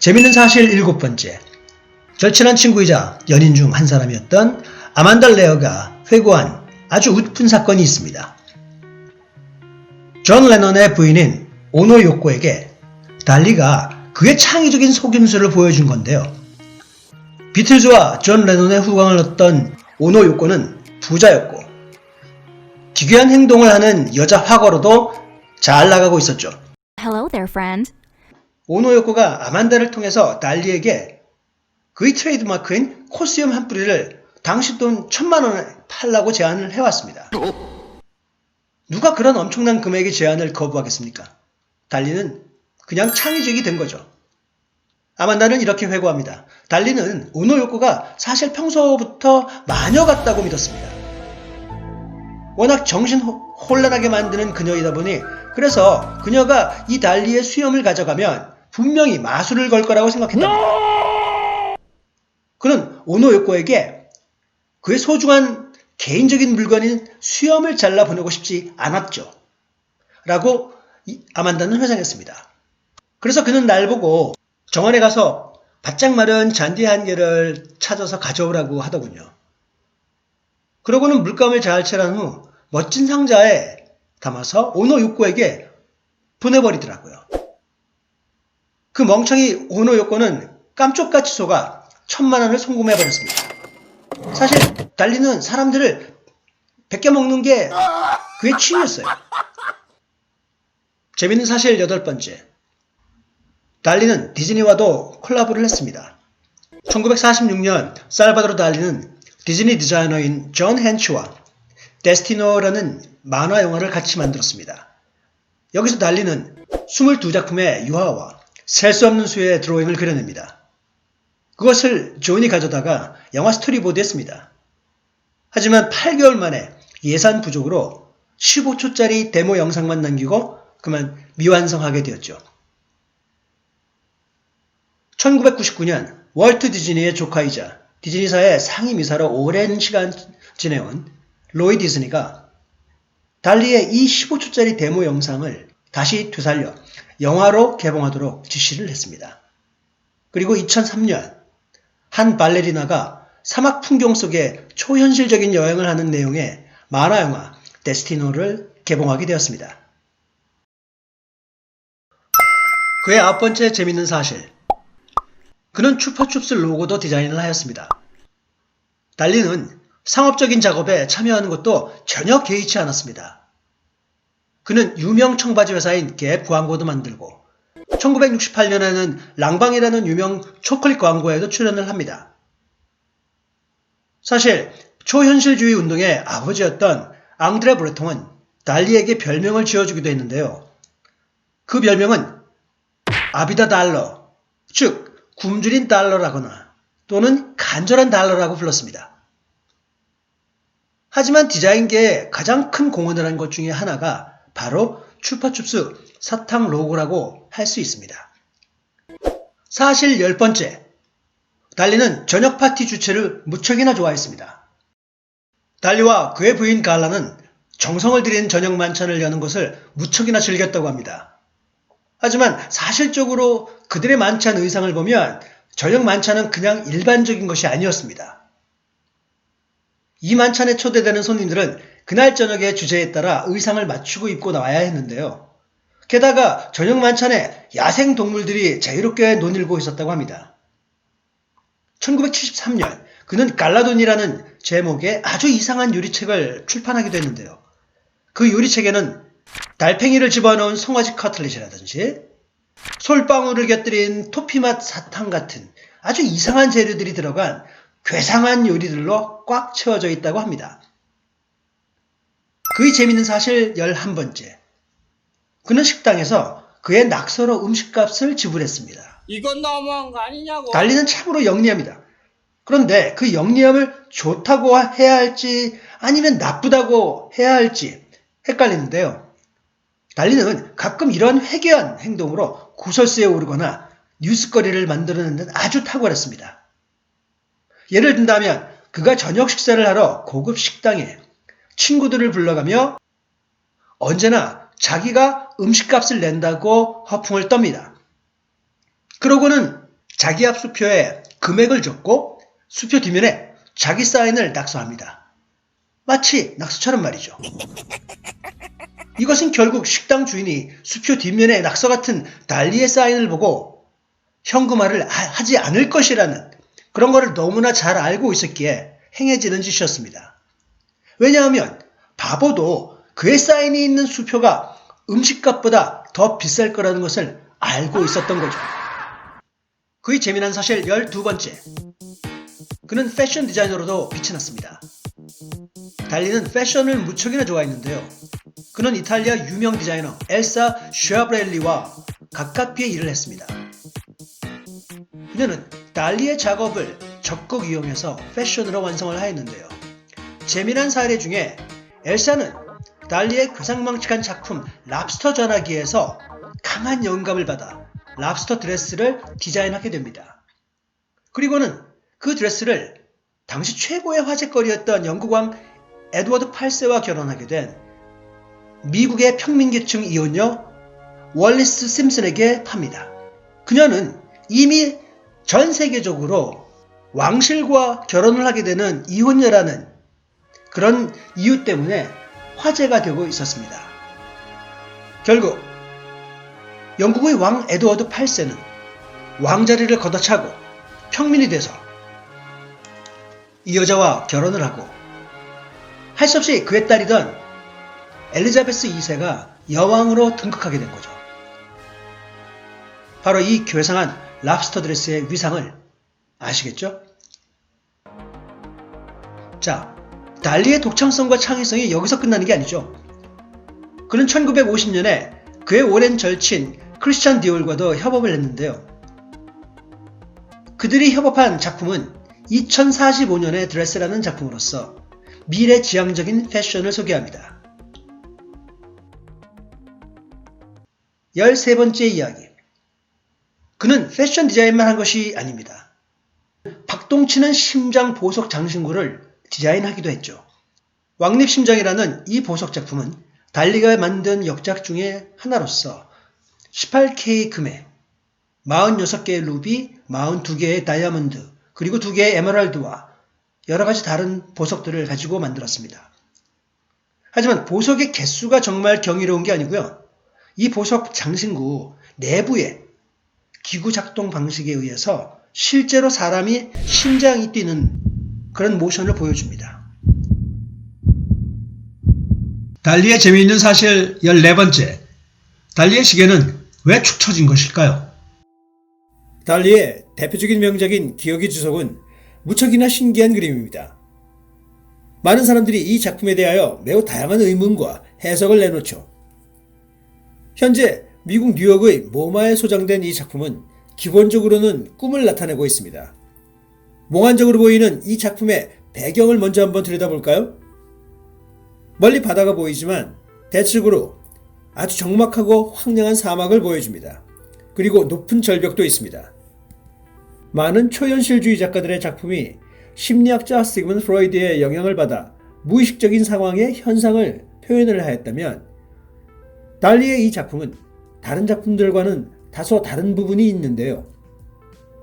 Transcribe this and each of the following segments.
재밌는 사실 7번째. 절친한 친구이자 연인 중 한 사람이었던 아만다 레어가 회고한 아주 웃픈 사건이 있습니다. 존 레논의 부인인 오노 요코에게 달리가 그의 창의적인 속임수를 보여준 건데요. 비틀즈와 존 레논의 후광을 얻던 오노 요코는 부자였고 기괴한 행동을 하는 여자 화거로도 잘 나가고 있었죠. Hello there, friend. 오노 요코가 아만다를 통해서 달리에게 그의 트레이드마크인 코스염 한 뿌리를 당시 돈 1000만원에 팔라고 제안을 해왔습니다. 누가 그런 엄청난 금액의 제안을 거부하겠습니까? 달리는 그냥 창의적이 된 거죠. 아만다는 이렇게 회고합니다. 달리는 오노 요코가 사실 평소부터 마녀 같다고 믿었습니다. 워낙 정신 혼란하게 만드는 그녀이다 보니 그래서 그녀가 이 달리의 수염을 가져가면 분명히 마술을 걸 거라고 생각했답니다. 그는 오노 요코에게 그의 소중한 개인적인 물건인 수염을 잘라 보내고 싶지 않았죠. 라고 아만다는 회상했습니다. 그래서 그는 날 보고 정원에 가서 바짝 마른 잔디 한 개를 찾아서 가져오라고 하더군요. 그러고는 물감을 잘 칠한 후 멋진 상자에 담아서 오노 요코에게 보내버리더라고요. 그 멍청이 오노 요코는 깜쪽같이 속아 1000만원을 송금해버렸습니다. 사실 달리는 사람들을 베껴먹는 게 그의 취미였어요. 재밌는 사실 8번째. 달리는 디즈니와도 콜라보를 했습니다. 1946년 살바도르 달리는 디즈니 디자이너인 존 헨츠와 데스티노라는 만화 영화를 같이 만들었습니다. 여기서 달리는 22작품의 유화와 셀 수 없는 수의 드로잉을 그려냅니다. 그것을 존이 가져다가 영화 스토리보드에 씁니다. 하지만 8개월 만에 예산 부족으로 15초짜리 데모 영상만 남기고 그만 미완성하게 되었죠. 1999년 월트 디즈니의 조카이자 디즈니사의 상임이사로 오랜 시간 지내온 로이 디즈니가 달리의 이 15초짜리 데모 영상을 다시 되살려 영화로 개봉하도록 지시를 했습니다. 그리고 2003년 한 발레리나가 사막 풍경 속에 초현실적인 여행을 하는 내용의 만화 영화 데스티노를 개봉하게 되었습니다. 그의 9번째 재밌는 사실. 그는 추파춥스 로고도 디자인을 하였습니다. 달리는 상업적인 작업에 참여하는 것도 전혀 개의치 않았습니다. 그는 유명 청바지 회사인 갭 광고도 만들고 1968년에는 랑방이라는 유명 초콜릿 광고에도 출연을 합니다. 사실 초현실주의 운동의 아버지였던 앙드레 브레통은 달리에게 별명을 지어주기도 했는데요. 그 별명은 아비다 달러, 즉 굶주린 달러라거나 또는 간절한 달러라고 불렀습니다. 하지만 디자인계에 가장 큰 공헌을 한 것 중에 하나가 바로 추파춥스 사탕 로고라고 할 수 있습니다. 사실 10번째. 달리는 저녁 파티 주최를 무척이나 좋아했습니다. 달리와 그의 부인 갈라는 정성을 들인 저녁 만찬을 여는 것을 무척이나 즐겼다고 합니다. 하지만 사실적으로 그들의 만찬 의상을 보면 저녁 만찬은 그냥 일반적인 것이 아니었습니다. 이 만찬에 초대되는 손님들은 그날 저녁의 주제에 따라 의상을 맞추고 입고 나와야 했는데요. 게다가 저녁 만찬에 야생 동물들이 자유롭게 논일고 있었다고 합니다. 1973년 그는 갈라돈이라는 제목의 아주 이상한 요리책을 출판하기도 했는데요. 그 요리책에는 달팽이를 집어넣은 송아지 커틀릿이라든지 솔방울을 곁들인 토피맛 사탕 같은 아주 이상한 재료들이 들어간 괴상한 요리들로 꽉 채워져 있다고 합니다. 그의 재밌는 사실 11번째. 그는 식당에서 그의 낙서로 음식값을 지불했습니다. 이건 너무한 거 아니냐고. 달리는 참으로 영리합니다. 그런데 그 영리함을 좋다고 해야 할지 아니면 나쁘다고 해야 할지 헷갈리는데요. 달리는 가끔 이런 회개한 행동으로 구설수에 오르거나 뉴스거리를 만들어내는 데 아주 탁월했습니다. 예를 든다면 그가 저녁 식사를 하러 고급 식당에 친구들을 불러가며 언제나 자기가 음식값을 낸다고 허풍을 떱니다. 그러고는 자기 앞 수표에 금액을 적고 수표 뒷면에 자기 사인을 낙서합니다. 마치 낙서처럼 말이죠. 이것은 결국 식당 주인이 수표 뒷면에 낙서 같은 달리의 사인을 보고 현금화를 하지 않을 것이라는 그런 거를 너무나 잘 알고 있었기에 행해지는 짓이었습니다. 왜냐하면 바보도 그의 사인이 있는 수표가 음식값보다 더 비쌀 거라는 것을 알고 있었던 거죠. 그의 재미난 사실 12번째. 그는 패션 디자이너로도 빛이 났습니다. 달리는 패션을 무척이나 좋아했는데요. 그는 이탈리아 유명 디자이너 엘사 슈아브렐리와 가깝게 일을 했습니다. 그녀는 달리의 작업을 적극 이용해서 패션으로 완성을 하였는데요. 재미난 사례 중에 엘사는 달리의 괴상망측한 작품 랍스터 전화기에서 강한 영감을 받아 랍스터 드레스를 디자인하게 됩니다. 그리고는 그 드레스를 당시 최고의 화제거리였던 영국왕 에드워드 8세와 결혼하게 된 미국의 평민계층 이혼녀 월리스 심슨에게 팝니다. 그녀는 이미 전 세계적으로 왕실과 결혼을 하게 되는 이혼녀라는 그런 이유 때문에 화제가 되고 있었습니다. 결국 영국의 왕 에드워드 8세는 왕자리를 걷어차고 평민이 돼서 이 여자와 결혼을 하고 할 수 없이 그의 딸이던 엘리자베스 2세가 여왕으로 등극하게 된 거죠. 바로 이 괴상한 랍스터 드레스의 위상을 아시겠죠? 자, 달리의 독창성과 창의성이 여기서 끝나는 게 아니죠. 그는 1950년에 그의 오랜 절친 크리스찬 디올과도 협업을 했는데요. 그들이 협업한 작품은 2045년의 드레스라는 작품으로서 미래지향적인 패션을 소개합니다. 13번째 이야기. 그는 패션 디자인만 한 것이 아닙니다. 박동치는 심장 보석 장신구를 디자인하기도 했죠. 왕립심장이라는 이 보석 작품은 달리가 만든 역작 중에 하나로서 18K 금에 46개의 루비, 42개의 다이아몬드, 그리고 2개의 에메랄드와 여러가지 다른 보석들을 가지고 만들었습니다. 하지만 보석의 개수가 정말 경이로운 게 아니고요. 이 보석 장신구 내부에 기구 작동 방식에 의해서 실제로 사람이 심장이 뛰는 그런 모션을 보여줍니다. 달리의 재미있는 사실 14번째. 달리의 시계는 왜 축 처진 것일까요? 달리의 대표적인 명작인 기억의 주석은 무척이나 신기한 그림입니다. 많은 사람들이 이 작품에 대하여 매우 다양한 의문과 해석을 내놓죠. 현재 미국 뉴욕의 모마에 소장된 이 작품은 기본적으로는 꿈을 나타내고 있습니다. 몽환적으로 보이는 이 작품의 배경을 먼저 한번 들여다볼까요? 멀리 바다가 보이지만 대측으로 아주 적막하고 황량한 사막을 보여줍니다. 그리고 높은 절벽도 있습니다. 많은 초현실주의 작가들의 작품이 심리학자 시그먼드 프로이드의 영향을 받아 무의식적인 상황의 현상을 표현을 하였다면 달리의 이 작품은 다른 작품들과는 다소 다른 부분이 있는데요.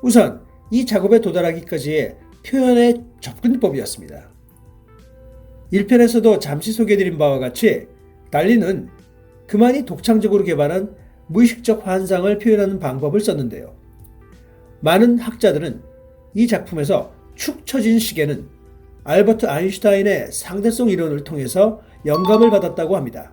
우선 이 작업에 도달하기까지의 표현의 접근법이었습니다. 1편에서도 잠시 소개해드린 바와 같이 달리는 그만이 독창적으로 개발한 무의식적 환상을 표현하는 방법을 썼는데요. 많은 학자들은 이 작품에서 축 처진 시계는 알버트 아인슈타인의 상대성 이론을 통해서 영감을 받았다고 합니다.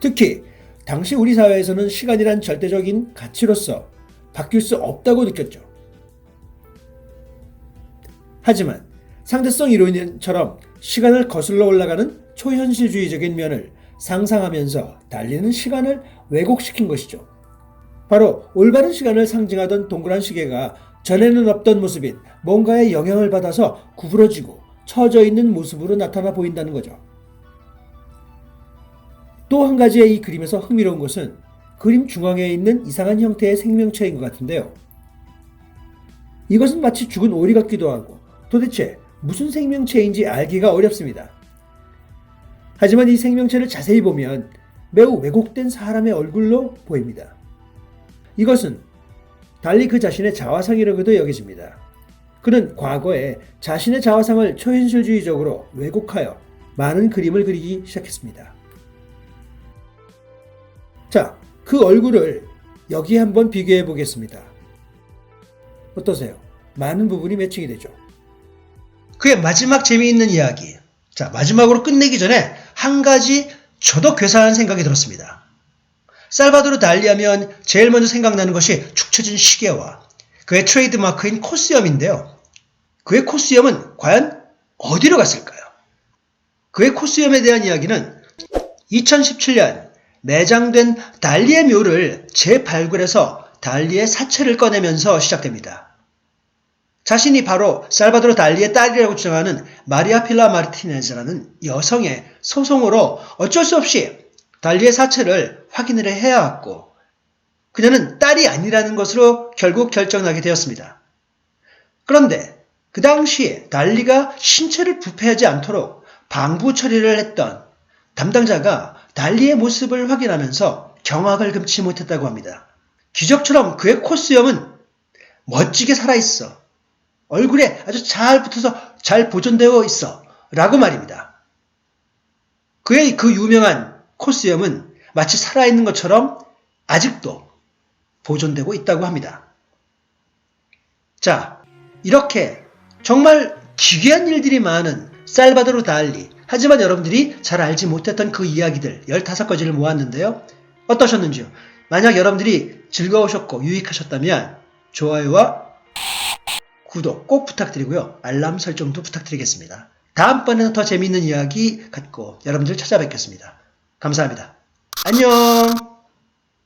특히 당시 우리 사회에서는 시간이란 절대적인 가치로서 바뀔 수 없다고 느꼈죠. 하지만 상대성 이론처럼 시간을 거슬러 올라가는 초현실주의적인 면을 상상하면서 달리는 시간을 왜곡시킨 것이죠. 바로 올바른 시간을 상징하던 동그란 시계가 전에는 없던 모습인 뭔가의 영향을 받아서 구부러지고 처져 있는 모습으로 나타나 보인다는 거죠. 또 한 가지의 이 그림에서 흥미로운 것은 그림 중앙에 있는 이상한 형태의 생명체인 것 같은데요. 이것은 마치 죽은 오리 같기도 하고 도대체 무슨 생명체인지 알기가 어렵습니다. 하지만 이 생명체를 자세히 보면 매우 왜곡된 사람의 얼굴로 보입니다. 이것은 달리 그 자신의 자화상이라고도 여겨집니다. 그는 과거에 자신의 자화상을 초현실주의적으로 왜곡하여 많은 그림을 그리기 시작했습니다. 자, 그 얼굴을 여기 한번 비교해 보겠습니다. 어떠세요? 많은 부분이 매칭이 되죠. 그의 마지막 재미있는 이야기. 자, 마지막으로 끝내기 전에 한 가지 저도 괴상한 생각이 들었습니다. 살바도르 달리 하면 제일 먼저 생각나는 것이 축 처진 시계와 그의 트레이드마크인 코스염인데요. 그의 코스염은 과연 어디로 갔을까요? 그의 코스염에 대한 이야기는 2017년 매장된 달리의 묘를 재발굴해서 달리의 사체를 꺼내면서 시작됩니다. 자신이 바로 살바도르 달리의 딸이라고 주장하는 마리아 필라 마르티네즈라는 여성의 소송으로 어쩔 수 없이 달리의 사체를 확인을 해야 했고 그녀는 딸이 아니라는 것으로 결국 결정나게 되었습니다. 그런데 그 당시에 달리가 신체를 부패하지 않도록 방부 처리를 했던 담당자가 달리의 모습을 확인하면서 경악을 금치 못했다고 합니다. 기적처럼 그의 코스염은 멋지게 살아있어. 얼굴에 아주 잘 붙어서 잘 보존되어 있어. 라고 말입니다. 그의 그 유명한 코스염은 마치 살아있는 것처럼 아직도 보존되고 있다고 합니다. 자, 이렇게 정말 기괴한 일들이 많은 살바도르 달리. 하지만 여러분들이 잘 알지 못했던 그 이야기들 15가지를 모았는데요. 어떠셨는지요? 만약 여러분들이 즐거우셨고 유익하셨다면 좋아요와 구독 꼭 부탁드리고요. 알람 설정도 부탁드리겠습니다. 다음번에는 더 재미있는 이야기 갖고 여러분들 찾아뵙겠습니다. 감사합니다. 안녕!